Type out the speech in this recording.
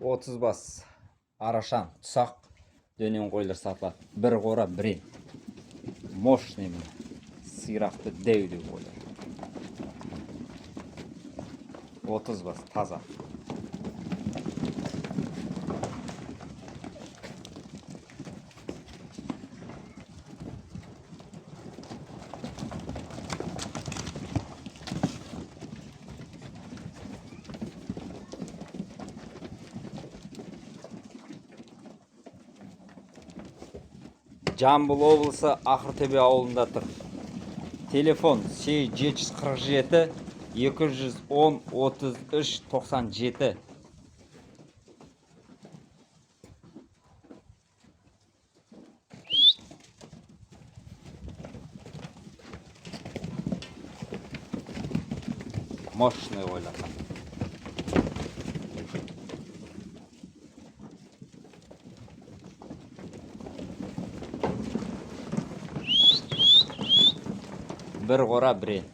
30 бас арашан тұсақ дөнен қойлар сатылады. Бір қора бірен. Мощный міне. Сирақты дәу қойлар. 30 бас таза. Жамбыл облысы Ақыртөбе ауылында тұр. Телефон 747 210 33 97. Мощный ойлақан. Бір қора бірен.